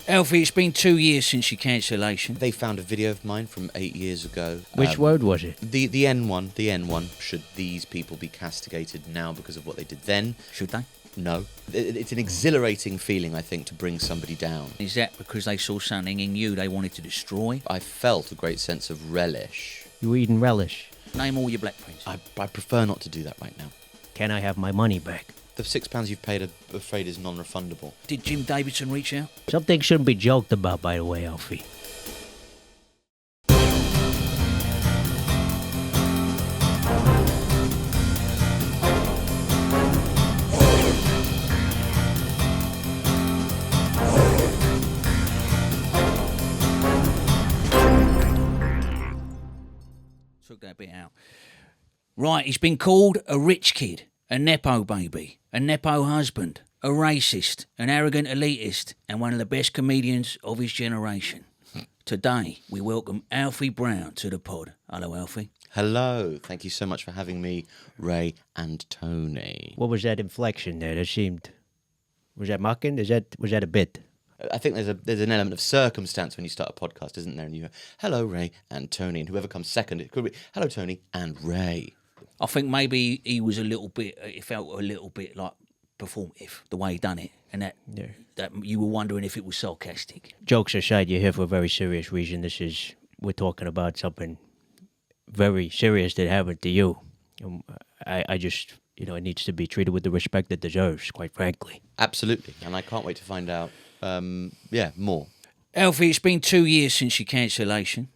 Alfie, it's been 2 years since your cancellation. They found a video of mine from 8 years ago. Which word was it? The N1. The N1. Should these people be castigated now because of what they did then? Should they? No. It's an exhilarating feeling, I think, to bring somebody down. Is that because they saw something in you they wanted to destroy? I felt a great sense of relish. You eating relish? Name all your black prints. I prefer not to do that right now. Can I have my money back? The £6 you've paid, I'm afraid, is non-refundable. Did Jim Davidson reach out? Something shouldn't be joked about, by the way, Alfie. Took that bit out. Right, he's been called a rich kid, a nepo baby, a nepo husband, a racist, an arrogant elitist, and one of the best comedians of his generation. Today, we welcome Alfie Brown to the pod. Hello, Alfie. Hello. Thank you so much for having me, Ray and Tony. What was that inflection there? That seemed... Was that mocking? Was that a bit? I think there's an element of circumstance when you start a podcast, isn't there? And you go, hello, Ray and Tony, and whoever comes second, it could be, hello, Tony and Ray. I think maybe he was a little bit, it felt a little bit like performative, the way he done it, and that you were wondering if it was sarcastic. Jokes aside, you're here for a very serious reason. We're talking about something very serious that happened to you. I just, it needs to be treated with the respect it deserves, quite frankly. Absolutely, and I can't wait to find out, more. Alfie, it's been 2 years since your cancellation.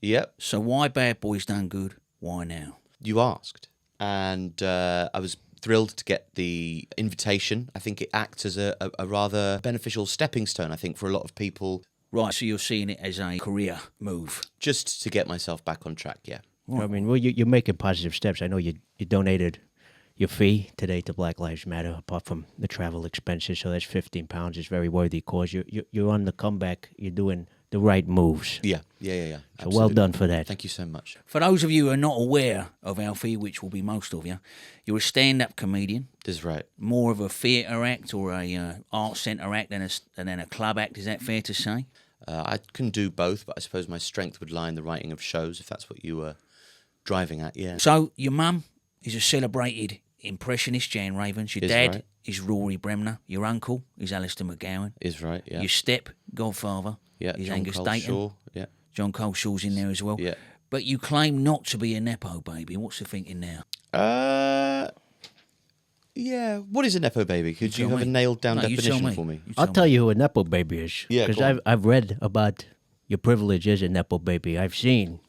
Yep. So why Bad Boys Done Good? Why now? You asked, and I was thrilled to get the invitation. I think it acts as a rather beneficial stepping stone, I think, for a lot of people. Right, so you're seeing it as a career move. Just to get myself back on track, yeah. I mean, well, you're making positive steps. I know you donated your fee today to Black Lives Matter, apart from the travel expenses, so that's £15. It's very worthy cause. You're on the comeback. You're doing the right moves. Yeah. So Absolutely. well done for that. Thank you so much. For those of you who are not aware of Alfie, which will be most of you, you're a stand-up comedian. This is right. More of a theatre act or a art centre act than a club act. Is that fair to say? I can do both, but I suppose my strength would lie in the writing of shows, if that's what you were driving at, yeah. So your mum is a celebrated impressionist, Jan Ravens. Your dad is Rory Bremner. Your uncle is Alistair McGowan. Is right, yeah. Your step godfather is John Angus Cole Dayton. Shaw, yeah. John Cole Shaw's in there as well. Yeah. But you claim not to be a nepo baby. What's the thinking now? Yeah. What is a nepo baby? Could you have a nailed down definition for me? I'll tell you who a nepo baby is. Yeah, because I've read about your privilege as a nepo baby. I've seen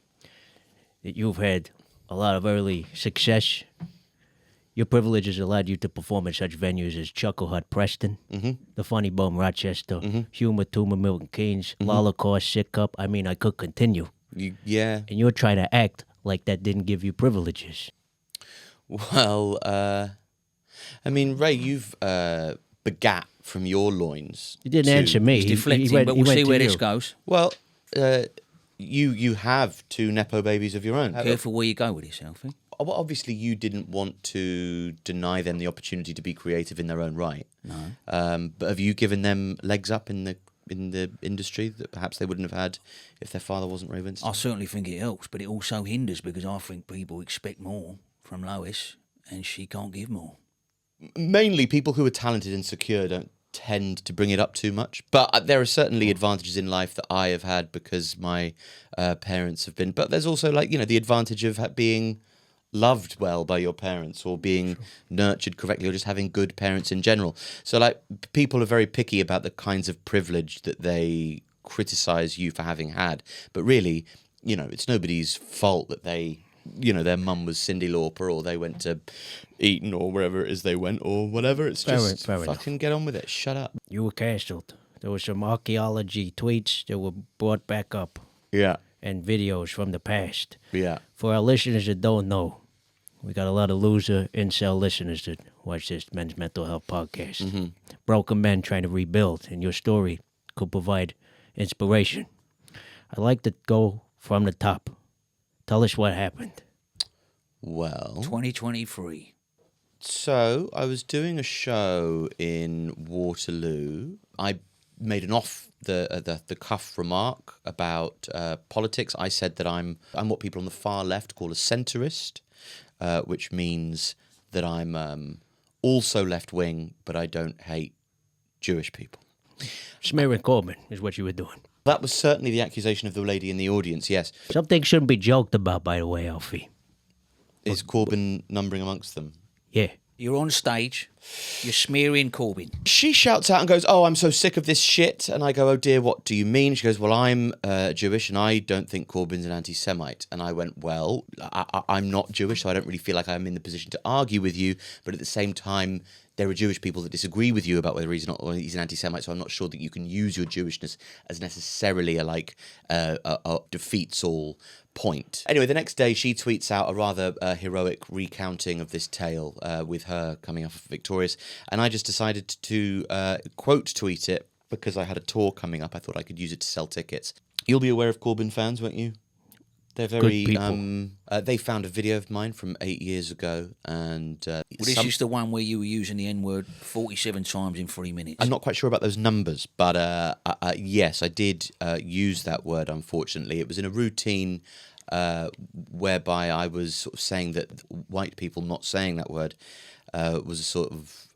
that you've had a lot of early success. Your privilege has allowed you to perform at such venues as Chuckle Hut Preston, the Funny Bone Rochester, Humor Tumor Milton Keynes, Lollicost, Sick Cup. I mean, I could continue. Yeah. And you're trying to act like that didn't give you privileges. Well, I mean, Ray, you've begat from your loins. You didn't answer me. He's deflecting, but we'll see where this goes. Well, you have two nepo babies of your own. Careful where you go with this, Alfie. Well, obviously, you didn't want to deny them the opportunity to be creative in their own right. No. But have you given them legs up in the industry that perhaps they wouldn't have had if their father wasn't Ray Winston? I certainly think it helps, but it also hinders because I think people expect more from Lois and she can't give more. Mainly, people who are talented and secure don't tend to bring it up too much. But there are certainly advantages in life that I have had because my parents have been. But there's also, the advantage of being loved well by your parents or being nurtured correctly or just having good parents in general. So people are very picky about the kinds of privilege that they criticize you for having had. But really, it's nobody's fault that they, their mum was Cyndi Lauper or they went to Eton or wherever it is they went or whatever. It's just fair fucking enough. Get on with it. Shut up. You were cancelled. There were some archaeology tweets that were brought back up. Yeah. And videos from the past. Yeah. For our listeners that don't know, we got a lot of loser incel listeners that watch this Men's Mental Health podcast. Broken men trying to rebuild, and your story could provide inspiration. I'd like to go from the top. Tell us what happened. Well, 2023. So I was doing a show in Waterloo. I made an off the cuff remark about politics. I said that I'm what people on the far left call a centrist, which means that I'm also left wing, but I don't hate Jewish people. Smearing Corbyn is what you were doing. That was certainly the accusation of the lady in the audience. Yes, Something shouldn't be joked about, by the way, Alfie. is Corbyn numbering amongst them? Yeah. You're on stage, you're smearing Corbyn. She shouts out and goes, "Oh, I'm so sick of this shit." And I go, "Oh dear, what do you mean?" She goes, "Well, I'm Jewish and I don't think Corbyn's an anti-Semite." And I went, "Well, I'm not Jewish, so I don't really feel like I'm in the position to argue with you. But at the same time, there are Jewish people that disagree with you about whether he's not or he's an anti-Semite. So I'm not sure that you can use your Jewishness as necessarily a defeats all point." Anyway, the next day she tweets out a rather heroic recounting of this tale with her coming off victorious, and I just decided to quote tweet it because I had a tour coming up. I thought I could use it to sell tickets. You'll be aware of Corbyn fans, won't you? They're very. Good people. They found a video of mine from 8 years ago, and Well, this is the one where you were using the N-word 47 times in 3 minutes. I'm not quite sure about those numbers, but yes, I did use that word. Unfortunately, it was in a routine whereby I was sort of saying that white people not saying that word was a sort of.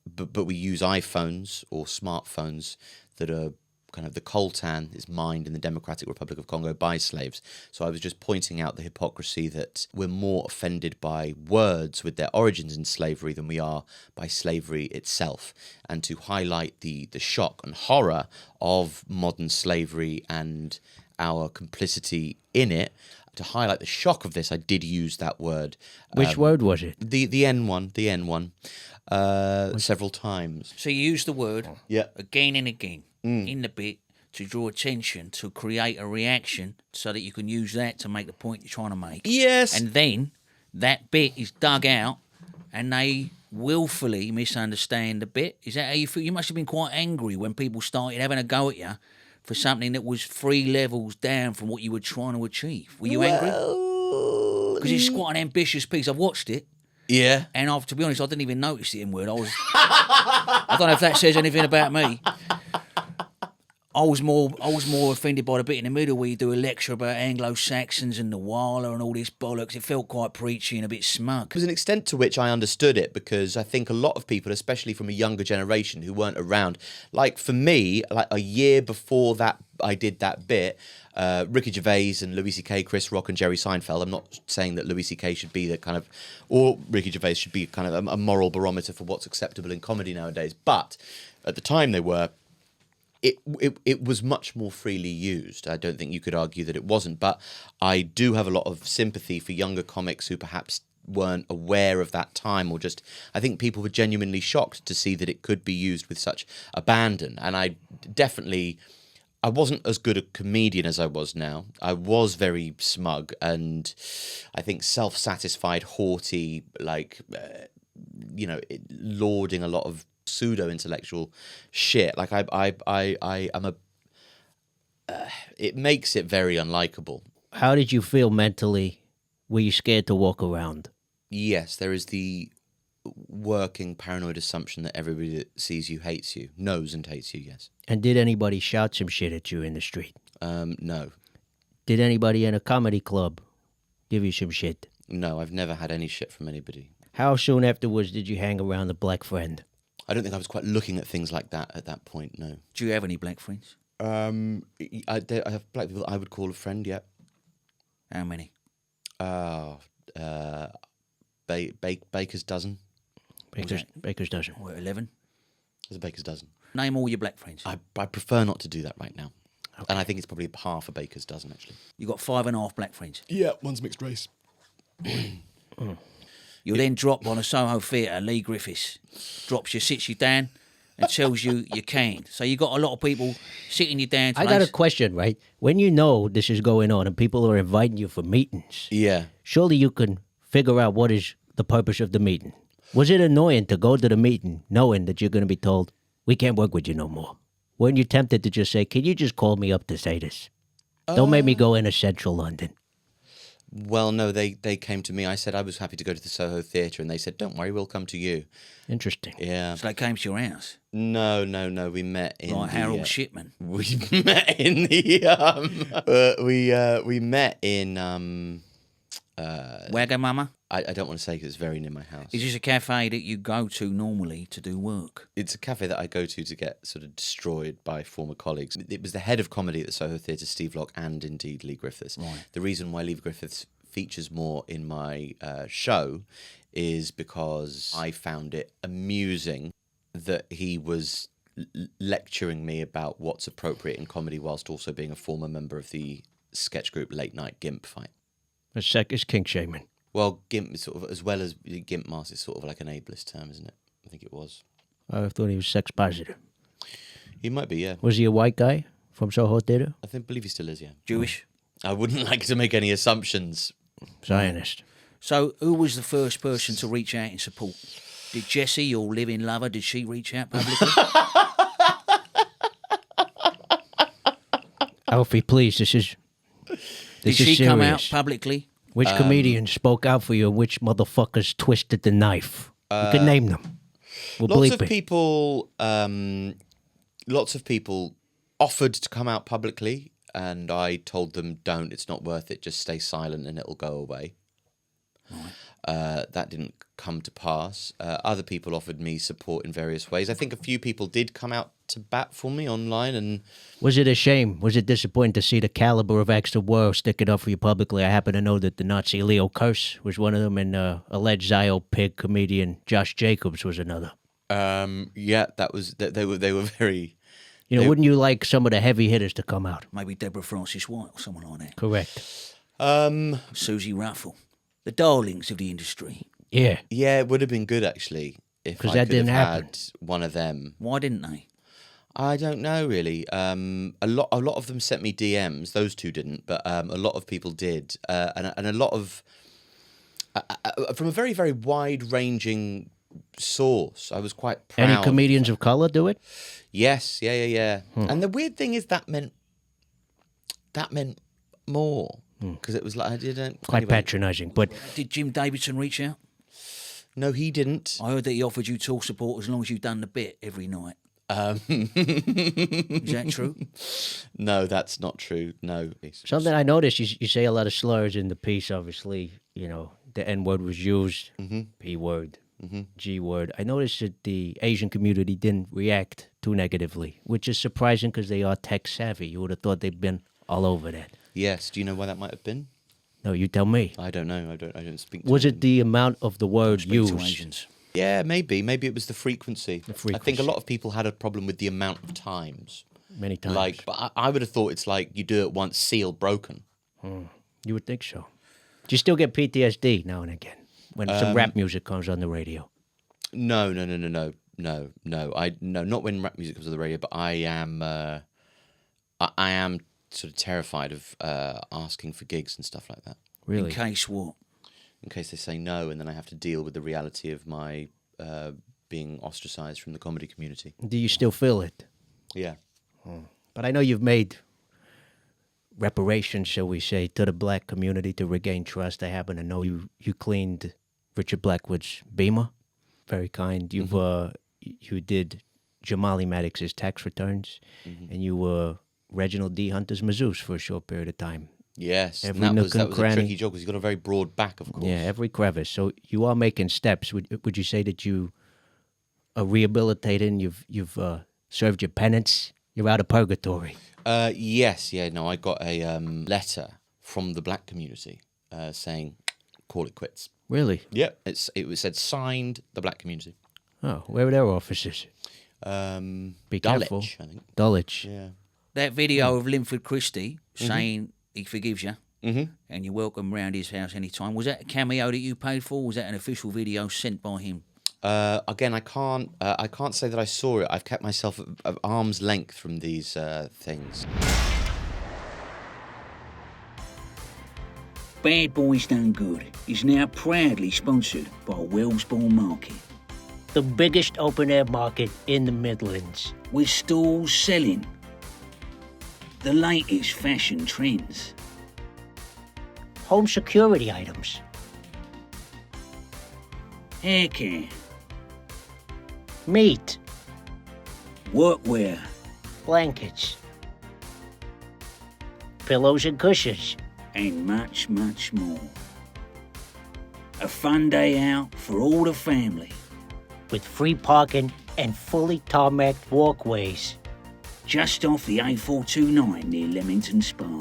But we use iPhones or smartphones that are kind of the coltan is mined in the Democratic Republic of Congo by slaves. So I was just pointing out the hypocrisy that we're more offended by words with their origins in slavery than we are by slavery itself, and to highlight the shock and horror of modern slavery and our complicity in it. To highlight the shock of this, I did use that word. Which word was it? The N one, several times. So you use the word Yeah. again and again in the bit to draw attention, to create a reaction so that you can use that to make the point you're trying to make. Yes. And then that bit is dug out and they willfully misunderstand the bit. Is that how you feel? You must have been quite angry when people started having a go at you for something that was 3 levels down from what you were trying to achieve. Were you angry? Because it's quite an ambitious piece. I've watched it. Yeah. And to be honest, I didn't even notice the N-word. I don't know if that says anything about me. I was more offended by the bit in the middle where you do a lecture about Anglo-Saxons and the Wala and all this bollocks. It felt quite preachy and a bit smug. There was an extent to which I understood it, because I think a lot of people, especially from a younger generation who weren't around, like for me, like a year before that I did that bit, Ricky Gervais and Louis C.K., Chris Rock and Jerry Seinfeld. I'm not saying that Louis C.K. should be the kind of, or Ricky Gervais should be kind of a moral barometer for what's acceptable in comedy nowadays. But at the time they were, it was much more freely used. I don't think you could argue that it wasn't, but I do have a lot of sympathy for younger comics who perhaps weren't aware of that time, or just, I think people were genuinely shocked to see that it could be used with such abandon. And I wasn't as good a comedian as I was now. I was very smug and I think self-satisfied, haughty, like, lauding a lot of pseudo-intellectual shit. Like I am it makes it very unlikable. How did you feel mentally? Were you scared to walk around? Yes, there is the working paranoid assumption that everybody that sees you hates you, knows and hates you, yes. And did anybody shout some shit at you in the street? No. Did anybody in a comedy club give you some shit? No, I've never had any shit from anybody. How soon afterwards did you hang around the black friend? I don't think I was quite looking at things like that at that point, no. Do you have any black friends? I have black people that I would call a friend, yeah. How many? Baker's dozen. Baker's dozen. What, 11? There's a baker's dozen. Name all your black friends. I prefer not to do that right now. Okay. And I think it's probably half a baker's dozen, actually. You got 5.5 black friends. Yeah, one's mixed race. You'll then drop on a Soho theatre, Lee Griffiths drops you, sits you down and tells you you can't. So you got a lot of people sitting you down. I got a question, right? When you know this is going on and people are inviting you for meetings, Yeah. surely you can figure out what is the purpose of the meeting. Was it annoying to go to the meeting knowing that you're going to be told, we can't work with you no more? Weren't you tempted to just say, can you just call me up to say this? Don't make me go into central London. Well, no, they came to me. I said I was happy to go to the Soho Theatre, and they said, "Don't worry, we'll come to you." Interesting. Yeah. So they came to your house. No. We met in Like Harold Shipman. We met in the we met in Wagamama. I don't want to say because it's very near my house. Is this a cafe that you go to normally to do work? It's a cafe that I go to get sort of destroyed by former colleagues. It was the head of comedy at the Soho Theatre, Steve Locke, and indeed Lee Griffiths. Right. The reason why Lee Griffiths features more in my show is because I found it amusing that he was lecturing me about what's appropriate in comedy whilst also being a former member of the sketch group Late Night Gimp Fight. It's kink shaming. Well, Gimp is sort of, as well as Gimp Mask, is sort of like an ableist term, isn't it? I think it was. I thought he was sex positive. He might be, yeah. Was he a white guy from Soho Theatre? believe he still is, yeah. Jewish? I wouldn't like to make any assumptions. Zionist. So who was the first person to reach out in support? Did Jessie, your living lover, did she reach out publicly? Alfie, please, this is Did she serious. come out publicly? Which comedian spoke out for you and which motherfuckers twisted the knife? You can name them. We'll Lots bleep of it. people, offered to come out publicly, and I told them, "Don't. It's not worth it. Just stay silent, and it'll go away." That didn't come to pass. Other people offered me support in various ways. I think a few people did come out to bat for me online, and Was it a shame? Was it disappointing to see the caliber of extra world sticking up for you publicly? I happen to know that the Nazi Leo Kurz was one of them, and alleged Zio Pig comedian Josh Jacobs was another. yeah, that was they were very. You know, wouldn't you like some of the heavy hitters to come out? Maybe Deborah Francis White or someone like that. Correct. Susie Ruffle. The darlings of the industry. Yeah. Yeah, it would have been good actually if 'Cause I that could have didn't happen. had one of them. Why didn't they? I don't know really. A lot of them sent me DMs. Those two didn't, but a lot of people did, and a lot of from a very very wide ranging source. I was quite proud. Any comedians of color do it? Yes, yeah. And the weird thing is that meant more because it was like I didn't Quite anyway. patronizing, but Did Jim Davidson reach out? No, he didn't. I heard that he offered you tour support as long as you've done the bit every night. Is that true? No, that's not true. No. something I noticed, you say a lot of slurs in the piece, obviously. You know, the N word was used, P word, G word. I noticed that the Asian community didn't react too negatively, which is surprising because they are tech savvy. You would have thought they'd been all over that. Yes. Do you know why that might have been? No, you tell me. I don't know. I don't speak to Was them. it the amount of the word Speak to used? Asians. Yeah, maybe. Maybe it was the frequency. I think frequency. a lot of people had a problem with the amount of times. Many times. Like, but I would have thought it's like you do it once, seal broken. You would think so. Do you still get PTSD now and again when some rap music comes on the radio? No. Not when rap music comes on the radio. But I am sort of terrified of asking for gigs and stuff like that. Really? In case what? In case they say no, and then I have to deal with the reality of my being ostracized from the comedy community. Do you still feel it? Yeah. But I know you've made reparations, shall we say, to the black community to regain trust. I happen to know you cleaned Richard Blackwood's Beamer. Very kind. You did Jamali Maddox's tax returns, and you were Reginald D. Hunter's masseuse for a short period of time. Yes. Every And that nook was and a cranny. tricky job because you've got a very broad back, of course. Yeah, every crevice. So you are making steps. Would you say that you are rehabilitating? You've served your penance. You're out of purgatory. Yes. Yeah. No, I got a letter from the black community saying, "Call it quits." Really? Yep. It was said signed the black community. Oh, where are their offices? Be careful. Dulwich, I think. Dulwich. Yeah. That video of Linford Christie saying he forgives you and you're welcome round his house anytime. Was that a cameo that you paid for? Or was that an official video sent by him? Again, I can't say that I saw it. I've kept myself at arm's length from these things. Bad Boys Done Good is now proudly sponsored by Wellsbourne Market, The biggest open-air market in the Midlands. with stalls selling the latest fashion trends. home security items, Hair care. meat, Workwear. blankets, pillows and cushions. And much, much more. A fun day out for all the family. With free parking and fully tarmacked walkways. Just off the A429 near Leamington Spa.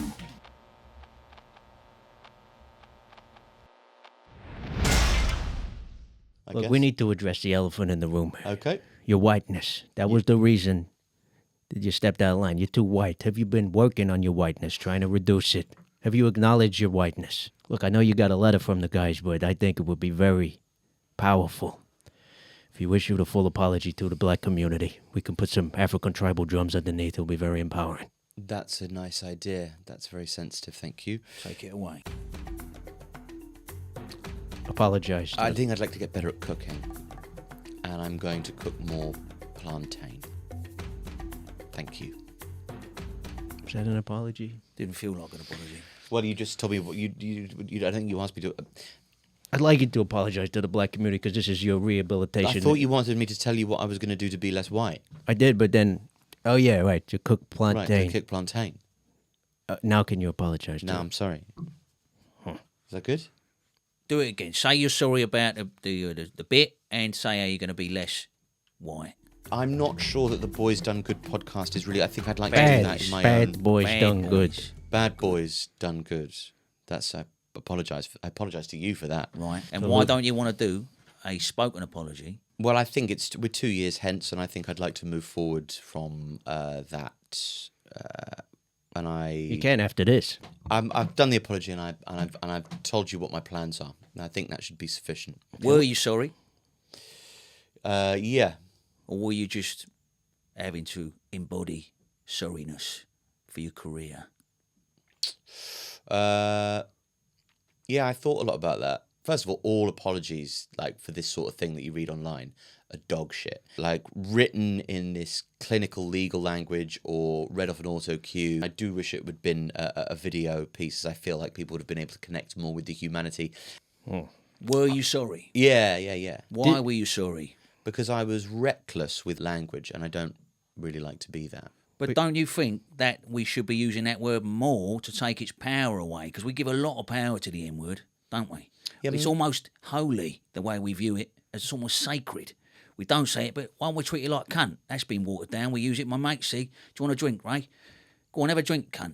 Look, we need to address the elephant in the room. Okay. Your whiteness. That was the reason that you stepped out of line. You're too white. Have you been working on your whiteness, trying to reduce it? Have you acknowledged your whiteness? Look, I know you got a letter from the guys, but I think it would be very powerful if you issued a full apology to the black community. We can put some African tribal drums underneath. It'll be very empowering. That's a nice idea. That's very sensitive. Thank you. Take it away. Apologize. I think I'd like to get better at cooking. And I'm going to cook more plantain. Thank you. Is that an apology? Didn't feel like an apology. Well, you just told me what you I think you asked me to. I'd like you to apologize to the black community because this is your rehabilitation. I thought you wanted me to tell you what I was going to do to be less white. I did, but then, oh yeah, right, you cook plantain. Right, to cook plantain. Now can you apologize? No, to I'm sorry. Is that good? Do it again. Say you're sorry about the bit and say how you're going to be less white. I'm not sure that the Boys Done Good podcast is really. I think I'd like to do that in my own. Bad boys Bad done boys. good. Bad Boys Done Good. That's I apologise to you for that. Right. And why don't you want to do a spoken apology? Well, I think we're 2 years hence, and I think I'd like to move forward from that. And You can after this. I've done the apology, and I've told you what my plans are. And I think that should be sufficient. Were you sorry? Yeah. Or were you just having to embody sorriness for your career? Yeah, I thought a lot about that. First of all apologies, like for this sort of thing that you read online, are dog shit. Like written in this clinical legal language or read off an auto cue. I do wish it would have been a video piece, as I feel like people would have been able to connect more with the humanity. Were you sorry? Yeah. Why were you sorry? Because I was reckless with language, and I don't really like to be that. But don't you think that we should be using that word more to take its power away? Because we give a lot of power to the N-word, don't we? Yeah, It's almost holy, the way we view it. It's almost sacred. We don't say it, but why don't we treat it like cunt? That's been watered down. We use it. My mate, see, do you want a drink, Ray? Go on, have a drink, cunt.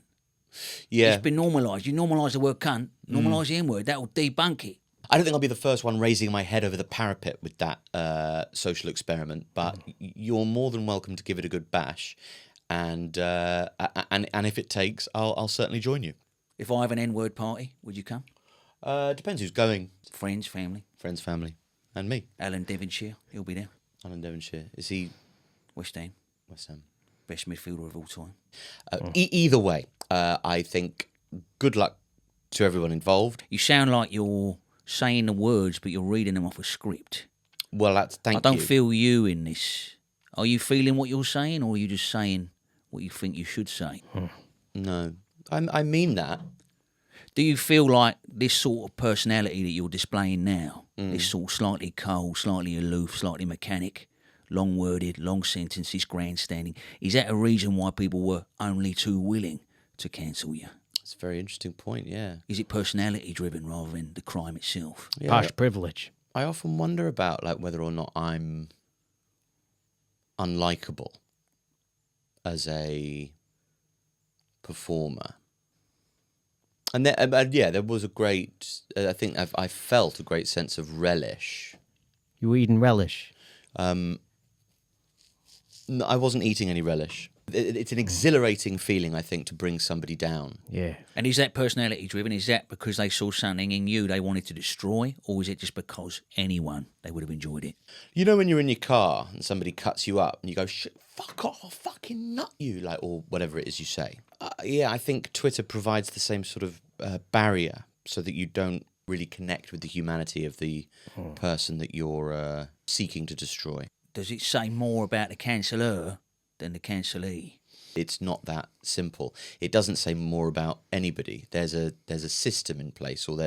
Yeah. It's been normalised. You normalise the word cunt, normalise the N-word. That will debunk it. I don't think I'll be the first one raising my head over the parapet with that social experiment, but you're more than welcome to give it a good bash. And if it takes, I'll certainly join you. If I have an N-word party, would you come? Depends who's going. Friends, family. Friends, family, and me. Alan Devonshire, he'll be there. Alan Devonshire. Is he West Ham, West Ham? best midfielder of all time. Either way, I think good luck to everyone involved. You sound like you're saying the words, but you're reading them off a script. Well, thank you. I don't feel you in this. Are you feeling what you're saying, or are you just saying what you think you should say? No, I mean that. Do you feel like this sort of personality that you're displaying now, this sort of slightly cold, slightly aloof, slightly mechanic, long-worded, long sentences, grandstanding, is that a reason why people were only too willing to cancel you? It's a very interesting point, yeah. Is it personality-driven rather than the crime itself? Yeah, Posh privilege. I often wonder about like whether or not I'm unlikable as a performer. And there was a great, I think I felt a great sense of relish. You were eating relish. No, I wasn't eating any relish. It's an exhilarating feeling, I think, to bring somebody down. Yeah. And is that personality-driven? Is that because they saw something in you they wanted to destroy, or is it just because anyone, they would have enjoyed it? You know when you're in your car and somebody cuts you up and you go, shit, fuck off, I'll fucking nut you, like, or whatever it is you say. Yeah, I think Twitter provides the same sort of barrier so that you don't really connect with the humanity of the person that you're seeking to destroy. Does it say more about the canceller than the cancellee? It's not that simple. It doesn't say more about anybody. There's a system in place, or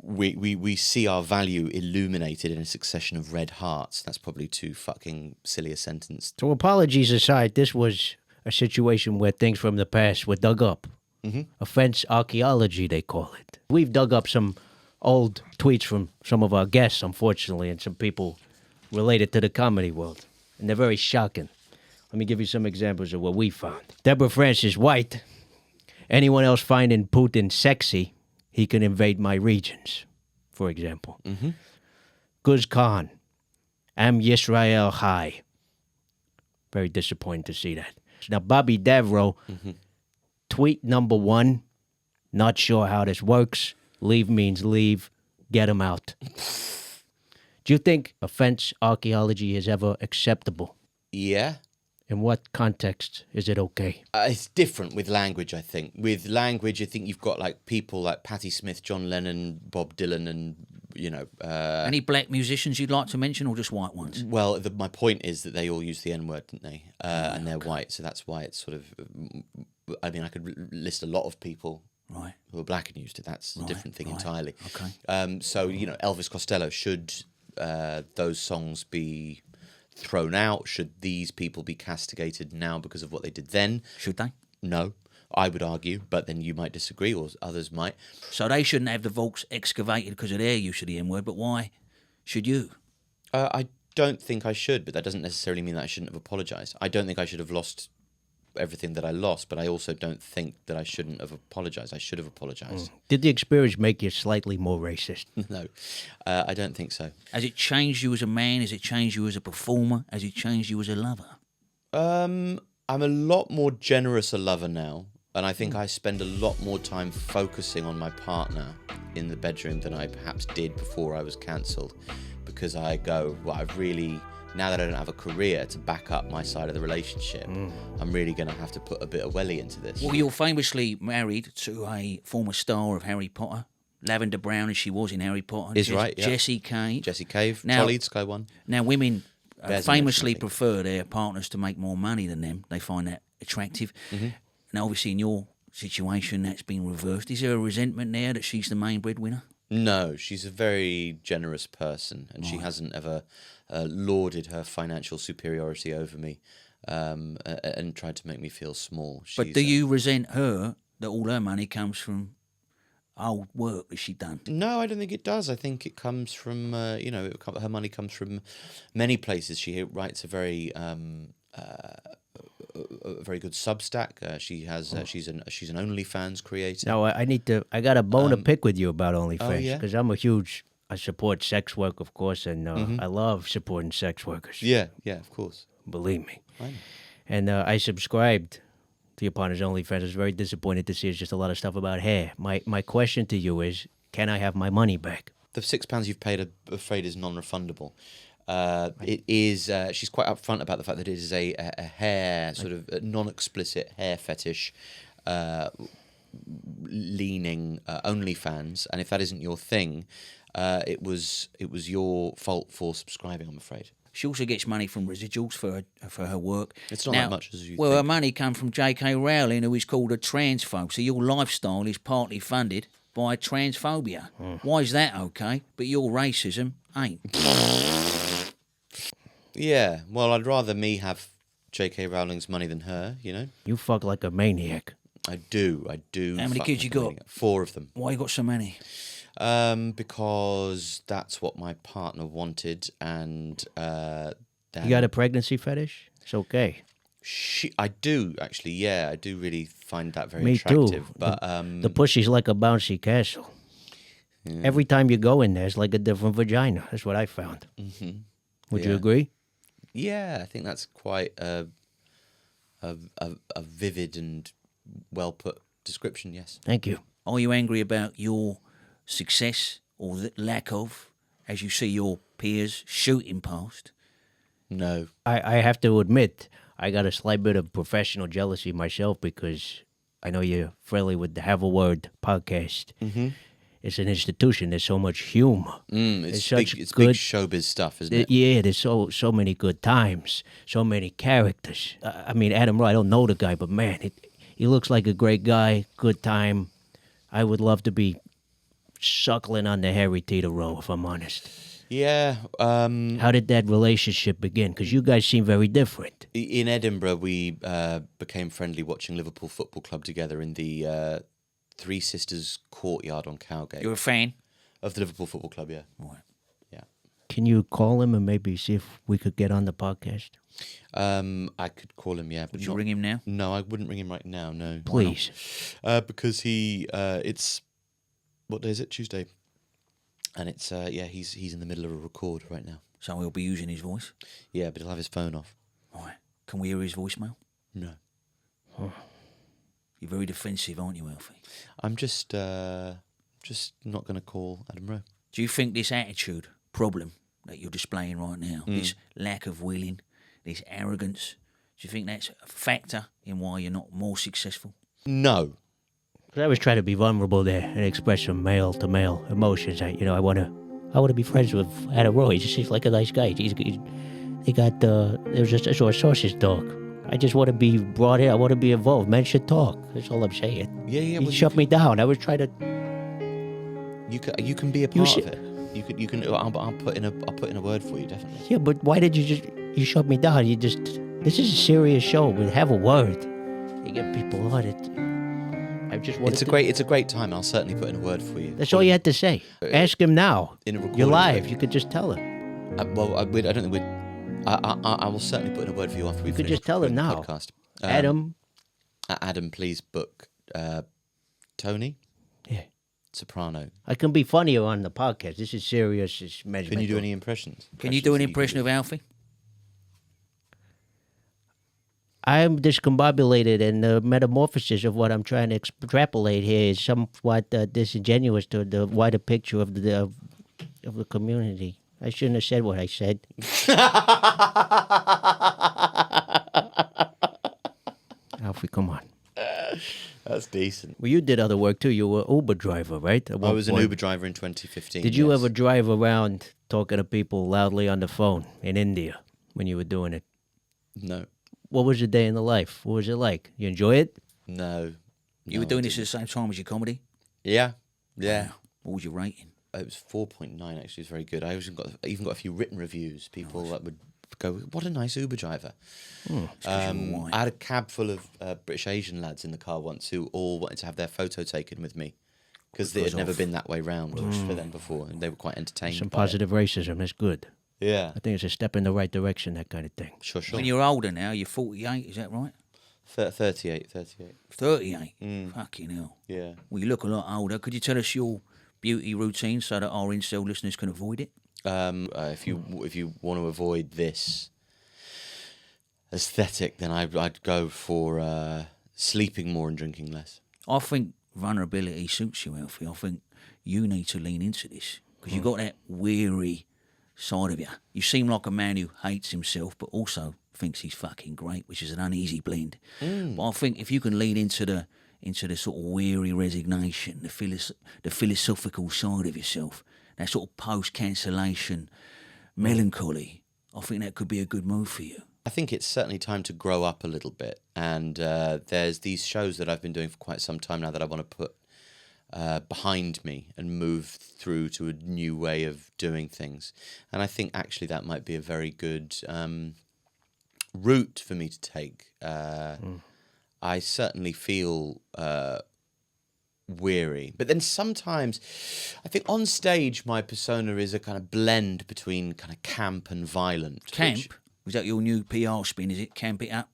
we see our value illuminated in a succession of red hearts. That's probably too fucking silly a sentence. So apologies aside, this was a situation where things from the past were dug up. Offense archaeology, they call it. We've dug up some old tweets from some of our guests, unfortunately, and some people related to the comedy world. And they're very shocking. Let me give you some examples of what we found. Deborah Francis White. Anyone else finding Putin sexy, he can invade my regions, for example. Guz Khan. Am Yisrael High. Very disappointed to see that. Now, Bobby Davro, tweet number 1, not sure how this works. Leave means leave. Get him out. Do you think offense archaeology is ever acceptable? Yeah. In what context is it okay? It's different with language, I think. With language, I think you've got like people like Patti Smith, John Lennon, Bob Dylan, and Any black musicians you'd like to mention, or just white ones? Well, my point is that they all use the N-word, didn't they? And they're white, so that's why it's sort of. I mean, I could list a lot of people who are black and used it. That's a different thing entirely. Okay. So Elvis Costello, should those songs be thrown out? Should these people be castigated now because of what they did then? Should they? No, I would argue, but then you might disagree, or others might. So they shouldn't have the vaults excavated because of their use of the N-word, but why should you? I don't think I should, but that doesn't necessarily mean that I shouldn't have apologised. I don't think I should have lost everything that I lost, but I also don't think that I shouldn't have apologised. I should have apologised. Did the experience make you slightly more racist? No, I don't think so. Has it changed you as a man? Has it changed you as a performer? Has it changed you as a lover? I'm a lot more generous a lover now, and I think I spend a lot more time focusing on my partner in the bedroom than I perhaps did before I was cancelled, because I go, well, I've really, now that I don't have a career to back up my side of the relationship, I'm really going to have to put a bit of welly into this. Well, you're famously married to a former star of Harry Potter, Lavender Brown, as she was in Harry Potter. Is right, yeah. Jessie Cave. Jessie Cave, Now- Tully, Sky One. Now, women Bears famously mention, I think. prefer their partners to make more money than them. They find that attractive. Now, obviously, in your situation, that's been reversed. Is there a resentment there that she's the main breadwinner? No, she's a very generous person, and she hasn't ever lauded her financial superiority over me and tried to make me feel small. But do you resent her that all her money comes from old work that she done? No, I don't think it does. I think it comes from, her money comes from many places. She writes a very good Substack. She has she's an OnlyFans creator. No, I got a bone to pick with you about OnlyFans, yeah? because I support sex work, of course, and I love supporting sex workers. Yeah, of course. Believe me. I know. And I subscribed to your partner's OnlyFans. I was very disappointed to see it's just a lot of stuff about hair. My question to you is, can I have my money back? The £6 you've paid, I'm afraid, is non-refundable. It is. She's quite upfront about the fact that it is a hair sort of non-explicit hair fetish, leaning OnlyFans, and if that isn't your thing, it was your fault for subscribing, I'm afraid. She also gets money from residuals for her work. It's not that much as you Well, think. her money comes from J.K. Rowling, who is called a transphobe. So your lifestyle is partly funded by transphobia. Why is that okay? But your racism ain't. Yeah, well, I'd rather me have J.K. Rowling's money than her, you know? You fuck like a maniac. I do. How many fuck kids you like a got? maniac. 4 of them. Why you got so many? Because that's what my partner wanted, and You got a pregnancy fetish? It's okay. I do actually, yeah, I do really find that very Me attractive. too. But The pussy's like a bouncy castle. Every time you go in there, it's like a different vagina. That's what I found. Would you Yeah. agree? yeah, I think that's quite a vivid and well put description. Yes. Thank you. Are you angry about your success or the lack of, as you see your peers shooting past? No. I have to admit, I got a slight bit of professional jealousy myself, because I know you're friendly with the Have a Word podcast. it's an institution. There's so much humor. It's such big. It's good- big showbiz stuff, isn't it? Yeah, there's so many good times, so many characters. I mean, Adam Roy, I don't know the guy, but man, he looks like a great guy, good time. I would love to be suckling on the Harry Teeter row, if I'm honest. Yeah. How did that relationship begin? Because you guys seem very different. In Edinburgh, we became friendly watching Liverpool Football Club together in the Three Sisters courtyard on Cowgate. You're a fan? Of the Liverpool Football Club, yeah. Right. Yeah. Can you call him and maybe see if we could get on the podcast? I could call him, yeah. But Would you ring him now? No, I wouldn't ring him right now, no. Please. Because it's, what day is it? Tuesday. And it's, he's in the middle of a record right now. So he'll be using his voice? Yeah, but he'll have his phone off. Right. Can we hear his voicemail? No. You're very defensive, aren't you, Alfie? I'm just not going to call Adam Rowe. Do you think this attitude problem that you're displaying right now, this lack of willing, this arrogance, do you think that's a factor in why you're not more successful? No. 'Cause I was trying to be vulnerable there and express some male-to-male emotions. I want to be friends with Adam Roy. He seems like a nice guy. There was just a sausage dog. I just want to be brought in. I want to be involved. Men should talk. That's all I'm saying. Yeah. He Well, shut me down. I was trying to. You can be a part of it. You can. I'll put in a word for you, definitely. Yeah, but why did you shut me down? This is a serious show. We have a word. You get people on it. I just wanted It's a great time. I'll certainly put in a word for you. That's all you had to say. Ask him now. In a recording. You're live. You could just tell him. I don't think we'd. I will certainly put in a word for you after we You could finish just tell him recording now. the podcast. Adam. Please book Tony. Yeah. Soprano. I can be funnier on the podcast. This is serious. It's measurement. Can you do any impressions? Can you do an impression of Alfie? I'm discombobulated, and the metamorphosis of what I'm trying to extrapolate here is somewhat disingenuous to the wider picture of the community. I shouldn't have said what I said. Alfie, come on. That's decent. Well, you did other work too. You were an Uber driver, right? At I one was an point. Uber driver in 2015. Did you yes. ever drive around talking to people loudly on the phone in India when you were doing it? No. What was your day in the life? What was it like? You enjoy it? No. You were doing this at the same time as your comedy? Yeah. Wow. What was your rating? It was 4.9. Actually, it was very good. I even got a few written reviews. People that would go, "What a nice Uber driver." It's 'cause you were white. I had a cab full of British Asian lads in the car once who all wanted to have their photo taken with me because it had never been that way round for them before, and they were quite entertained. Some by positive racism. That's good. it. Yeah. I think it's a step in the right direction, that kind of thing. Sure. When you're older now, you're 48, is that right? 38. 38? Fucking hell. Yeah. Well, you look a lot older. Could you tell us your beauty routine so that our incel listeners can avoid it? If you want to avoid this aesthetic, then I'd go for sleeping more and drinking less. I think vulnerability suits you, Alfie. I think you need to lean into this because you've got that weary side of you. You seem like a man who hates himself but also thinks he's fucking great, which is an uneasy blend. But I think if you can lean into the sort of weary resignation, the philosophical side of yourself, that sort of post-cancellation melancholy, I think that could be a good move for you. I think it's certainly time to grow up a little bit, and there's these shows that I've been doing for quite some time now that I want to put behind me and move through to a new way of doing things. And I think actually that might be a very good route for me to take. I certainly feel weary, but then sometimes I think on stage my persona is a kind of blend between kind of camp and violent. Camp? Was that your new PR spin, is it? Camp it up?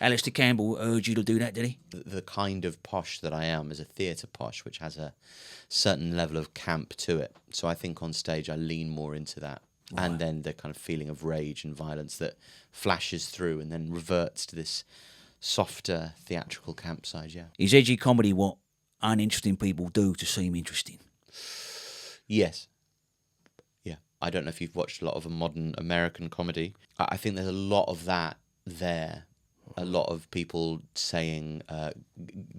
Alistair Campbell urged you to do that, did he? The kind of posh that I am is a theatre posh, which has a certain level of camp to it. So I think on stage I lean more into that. Right. And then the kind of feeling of rage and violence that flashes through and then reverts to this softer theatrical camp side, yeah. Is edgy comedy what uninteresting people do to seem interesting? Yes. Yeah. I don't know if you've watched a lot of a modern American comedy. I think there's a lot of that there. A lot of people saying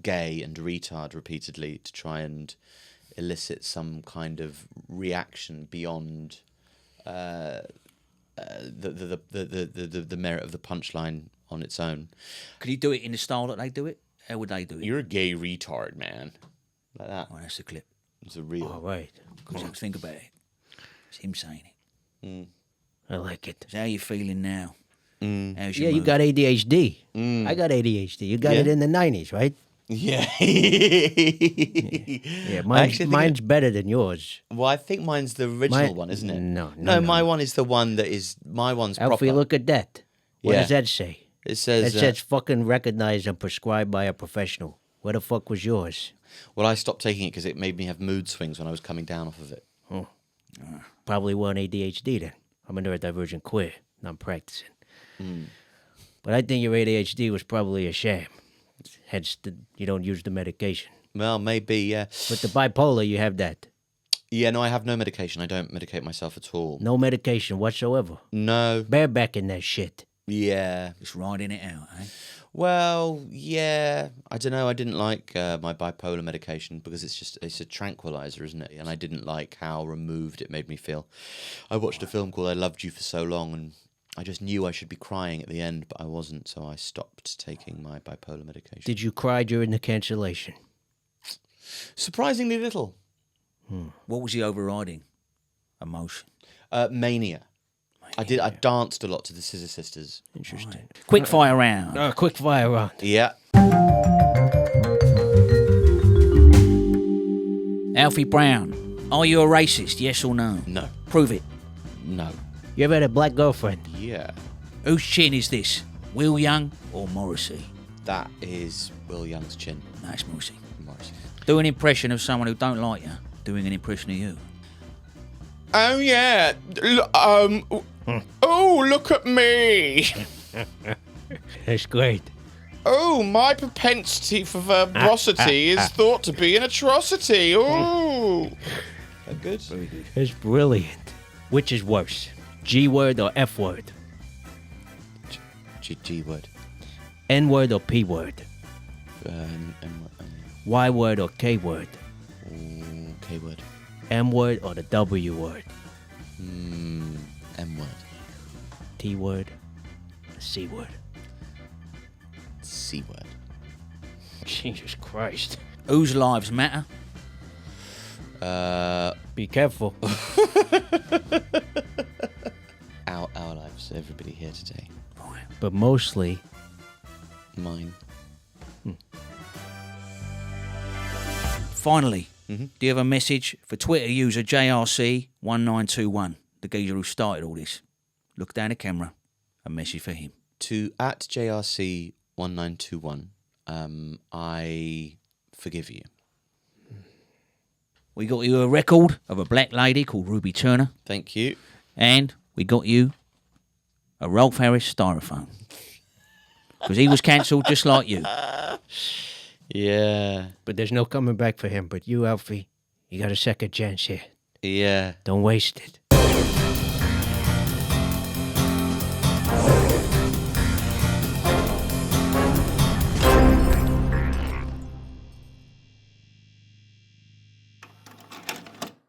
gay and retard repeatedly to try and elicit some kind of reaction beyond the merit of the punchline on its own. Could you do it in the style that they do it? How would they do it? You're a gay retard, man. Like that. Oh, that's the clip. It's a real. All right. Because think about it. It's him saying it. I like it. So how you feeling now? How's Yeah, your you mood? got ADHD. I got ADHD. You got it in the 90s, right? Yeah. Yeah, mine's better than yours. Well, I think mine's the original one, isn't it? No, my one is the one that is my one's Alfie, proper. look at that. What Yeah. does that say? It says. It says fucking recognized and prescribed by a professional. Where the fuck was yours? Well, I stopped taking it because it made me have mood swings when I was coming down off of it. Probably weren't ADHD then. I'm a neurodivergent queer, and I'm practicing. But I think your ADHD was probably a sham. Hence, you don't use the medication. Well, maybe, yeah. But the bipolar, you have that. Yeah, no, I have no medication. I don't medicate myself at all. No medication whatsoever. No. Barebacking that shit. Yeah. Just riding it out, eh? Well, yeah. I don't know. I didn't like my bipolar medication because it's a tranquilizer, isn't it? And I didn't like how removed it made me feel. I watched a film called I Loved You for So Long, and I just knew I should be crying at the end, but I wasn't, so I stopped taking my bipolar medication. Did you cry during the cancellation? Surprisingly little. What was the overriding emotion? Mania. I danced a lot to the Scissor Sisters. Interesting. Quick fire round. Quick fire round. Yeah. Alfie Brown, are you a racist? Yes or no? No. Prove it. No. You ever had a black girlfriend? Yeah. Whose chin is this? Will Young or Morrissey? That is Will Young's chin. No, it's Morrissey. Morrissey. Do an impression of someone who don't like you. Doing an impression of you. Oh, yeah. Oh, look at me. That's great. Oh, my propensity for verbosity is thought to be an atrocity. Oh. That good? Very good. That's brilliant. Which is worse, G word or F word? G word. N word or P word? Y word or K word? K word. M word or the W word? M word. T word, C word. C word. Jesus Christ. Whose lives matter? Be careful. Our lives, everybody here today. Right. But mostly, Mine. Finally, do you have a message for Twitter user JRC1921, the geezer who started all this? Look down the camera. A message for him. To @JRC1921, I forgive you. We got you a record of a black lady called Ruby Turner, Thank you. and we got you a Rolf Harris styrofoam. Because he was cancelled just like you. Yeah. but there's no coming back for him. But you, Alfie, you got a second chance here. Yeah. Don't waste it.